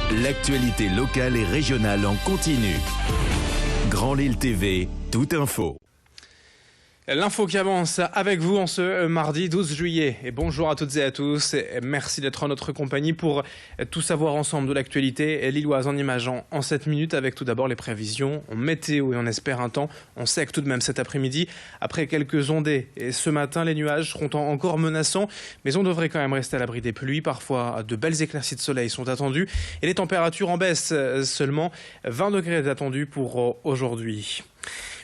L'actualité locale et régionale en continu. Grand Lille TV, toute info. L'info qui avance avec vous en ce mardi 12 juillet. Et bonjour à toutes et à tous. Et merci d'être en notre compagnie pour tout savoir ensemble de l'actualité lilloise en images en 7 minutes. Avec tout d'abord les prévisions en météo et on espère un temps. On sait que tout de même cet après-midi, après quelques ondées. Et ce matin, les nuages seront encore menaçants. Mais on devrait quand même rester à l'abri des pluies. Parfois, de belles éclaircies de soleil sont attendues. Et les températures en baisse seulement. 20 degrés est attendu pour aujourd'hui.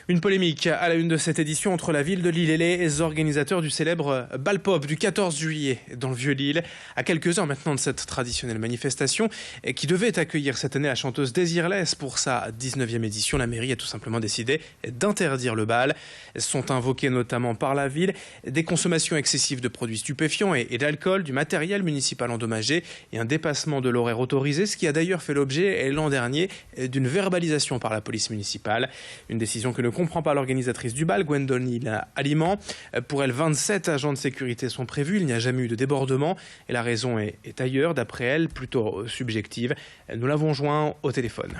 Une polémique à la une de cette édition entre la ville de Lille et les organisateurs du célèbre bal pop du 14 juillet dans le Vieux-Lille. À quelques heures maintenant de cette traditionnelle manifestation qui devait accueillir cette année la chanteuse Désirless pour sa 19e édition, la mairie a tout simplement décidé d'interdire le bal. Sont invoqués notamment par la ville des consommations excessives de produits stupéfiants et d'alcool, du matériel municipal endommagé et un dépassement de l'horaire autorisé, ce qui a d'ailleurs fait l'objet l'an dernier d'une verbalisation par la police municipale. Une décision que ne comprend pas l'organisatrice du bal, Gwendoline Aliment. Pour elle, 27 agents de sécurité sont prévus. Il n'y a jamais eu de débordement et la raison est ailleurs, d'après elle, plutôt subjective. Nous l'avons joint au téléphone.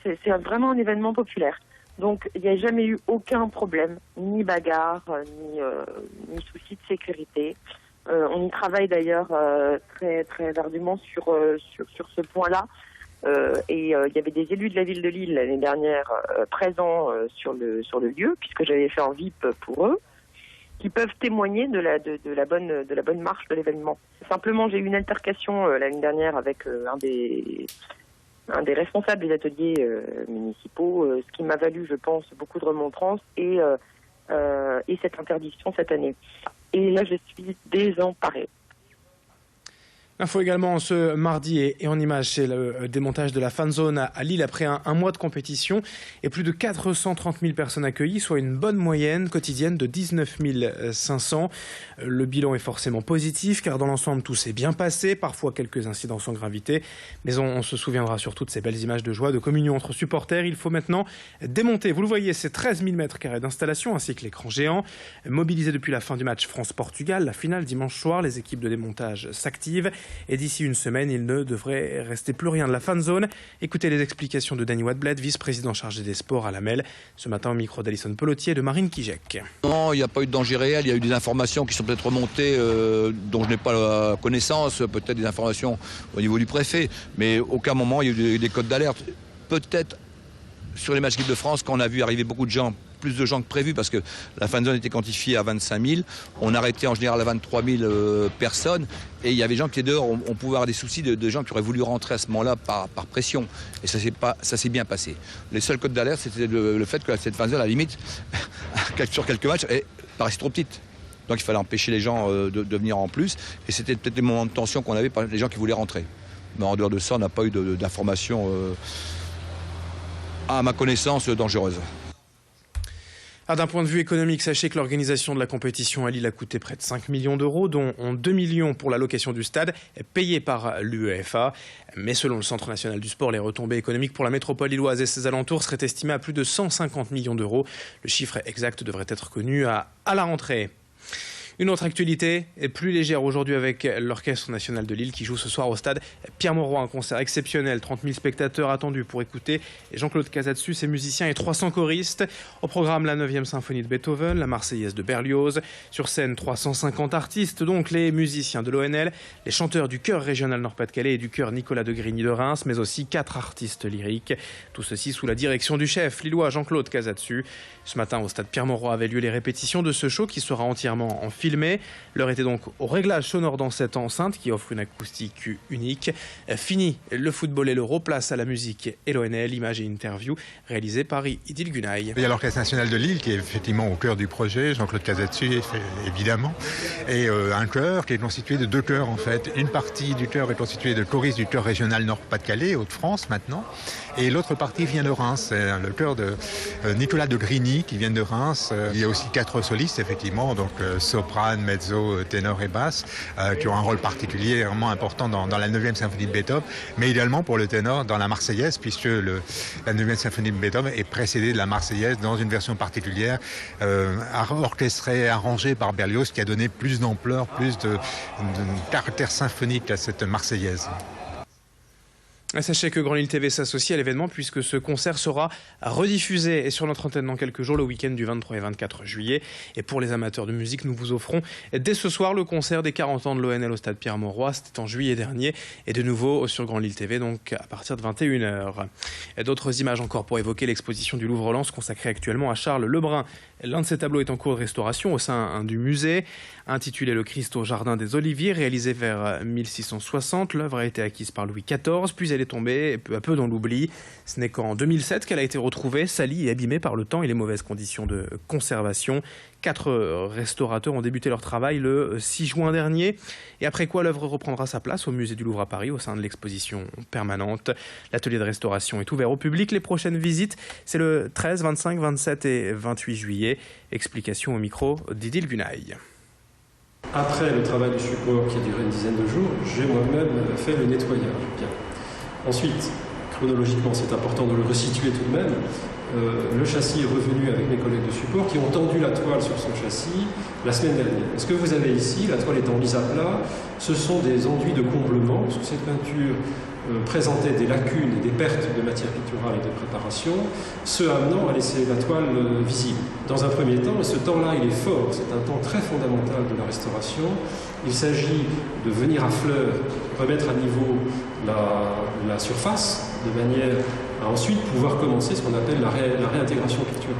C'est vraiment un événement populaire. Donc, il n'y a jamais eu aucun problème, ni bagarre, ni souci de sécurité. On y travaille d'ailleurs très, très ardument sur ce point-là. Il y avait des élus de la ville de Lille l'année dernière présents sur le lieu, puisque j'avais fait un VIP pour eux, qui peuvent témoigner de la bonne marche de l'événement. Simplement, j'ai eu une altercation l'année dernière avec un des responsables des ateliers municipaux, ce qui m'a valu, je pense, beaucoup de remontrances et cette interdiction cette année. Et là, je suis désemparée. Info également ce mardi et en image, c'est le démontage de la fan zone à Lille après un mois de compétition et plus de 430 000 personnes accueillies, soit une bonne moyenne quotidienne de 19 500. Le bilan est forcément positif car dans l'ensemble tout s'est bien passé, parfois quelques incidents sans gravité, mais on se souviendra surtout de ces belles images de joie, de communion entre supporters. Il faut maintenant démonter, vous le voyez, ces 13 000 mètres carrés d'installation ainsi que l'écran géant. Mobilisés depuis la fin du match France-Portugal, la finale dimanche soir, les équipes de démontage s'activent. Et d'ici une semaine, il ne devrait rester plus rien de la fan zone. Écoutez les explications de Danny Wadbled, vice-président chargé des sports à la MEL, ce matin au micro d'Alison Pelotier de Marine Kijek. Non, il n'y a pas eu de danger réel. Il y a eu des informations qui sont peut-être remontées dont je n'ai pas la connaissance, peut-être des informations au niveau du préfet, mais aucun moment il y a eu des codes d'alerte. Peut-être sur les matchs d'équipe de France, quand on a vu arriver beaucoup de gens, plus de gens que prévu, parce que la fan zone était quantifiée à 25 000. On arrêtait en général à 23 000 personnes. Et il y avait des gens qui étaient dehors. On pouvait avoir des soucis de gens qui auraient voulu rentrer à ce moment-là par pression. Et ça s'est bien passé. Les seuls codes d'alerte, c'était le fait que cette fan zone, à la limite, sur quelques matchs, paraissait trop petite. Donc il fallait empêcher les gens de venir en plus. Et c'était peut-être des moments de tension qu'on avait par les gens qui voulaient rentrer. Mais en dehors de ça, on n'a pas eu d'informations, à ma connaissance, dangereuses. D'un point de vue économique, sachez que l'organisation de la compétition à Lille a coûté près de 5 millions d'euros, dont 2 millions pour la location du stade, payée par l'UEFA. Mais selon le Centre national du sport, les retombées économiques pour la métropole lilloise et ses alentours seraient estimées à plus de 150 millions d'euros. Le chiffre exact devrait être connu à la rentrée. Une autre actualité est plus légère aujourd'hui avec l'Orchestre national de Lille qui joue ce soir au stade Pierre-Mauroy. Un concert exceptionnel, 30 000 spectateurs attendus pour écouter Jean-Claude Casatsu, ses musiciens et 300 choristes. Au programme, la 9e symphonie de Beethoven, la Marseillaise de Berlioz. Sur scène, 350 artistes, donc les musiciens de l'ONL, les chanteurs du chœur régional Nord-Pas-de-Calais et du chœur Nicolas de Grigny de Reims, mais aussi 4 artistes lyriques. Tout ceci sous la direction du chef lillois Jean-Claude Casatsu. Ce matin, au stade Pierre-Mauroy avaient lieu les répétitions de ce show qui sera entièrement en filmé. L'heure était donc au réglage sonore dans cette enceinte qui offre une acoustique unique. Fini le football et l'euro, place à la musique et l'ONL, images et interviews réalisées par Idil Gunaï. Il y a l'Orchestre national de Lille qui est effectivement au cœur du projet, Jean-Claude Casatsu évidemment, et un chœur qui est constitué de 2 chœurs en fait. Une partie du chœur est constituée de choristes du chœur régional Nord-Pas-de-Calais, Hauts-de-France maintenant, et l'autre partie vient de Reims, c'est le chœur de Nicolas de Grigny qui vient de Reims. Il y a aussi 4 solistes effectivement, donc soprane, mezzo, ténor et basse, qui ont un rôle particulièrement important dans la 9e symphonie de Beethoven, mais également pour le ténor dans la Marseillaise, puisque la 9e symphonie de Beethoven est précédée de la Marseillaise dans une version particulière, orchestrée, arrangée par Berlioz, qui a donné plus d'ampleur, plus de caractère symphonique à cette Marseillaise. Sachez que Grand Lille TV s'associe à l'événement puisque ce concert sera rediffusé sur notre antenne dans quelques jours, le week-end du 23 et 24 juillet. Et pour les amateurs de musique, nous vous offrons dès ce soir le concert des 40 ans de l'ONL au stade Pierre-Mauroy. C'était en juillet dernier et de nouveau sur Grand Lille TV, donc à partir de 21h. D'autres images encore pour évoquer l'exposition du Louvre-Lens consacrée actuellement à Charles Lebrun. L'un de ses tableaux est en cours de restauration au sein du musée. Intitulé Le Christ au Jardin des Oliviers, réalisé vers 1660, l'œuvre a été acquise par Louis XIV, puis elle est tombée peu à peu dans l'oubli. Ce n'est qu'en 2007 qu'elle a été retrouvée, salie et abîmée par le temps et les mauvaises conditions de conservation. 4 restaurateurs ont débuté leur travail le 6 juin dernier. Et après quoi, l'œuvre reprendra sa place au musée du Louvre à Paris, au sein de l'exposition permanente. L'atelier de restauration est ouvert au public. Les prochaines visites, c'est le 13, 25, 27 et 28 juillet. Explication au micro d'Idil Gunaï. Après le travail du support qui a duré une dizaine de jours, j'ai moi-même fait le nettoyage. Bien. Ensuite, chronologiquement, c'est important de le resituer tout de même. Le châssis est revenu avec mes collègues de support qui ont tendu la toile sur son châssis la semaine dernière. Ce que vous avez ici, la toile étant mise à plat, ce sont des enduits de comblement, parce que cette peinture présentait des lacunes et des pertes de matière picturale et de préparation, ce amenant à laisser la toile visible. Dans un premier temps, et ce temps-là il est fort, c'est un temps très fondamental de la restauration, il s'agit de venir à fleur, remettre à niveau la surface, de manière à ensuite pouvoir commencer ce qu'on appelle la réintégration picturale.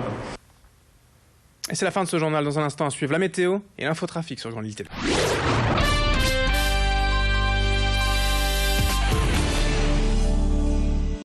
Et c'est la fin de ce journal. Dans un instant, à suivre la météo et l'infotrafic sur Grand Lille TV.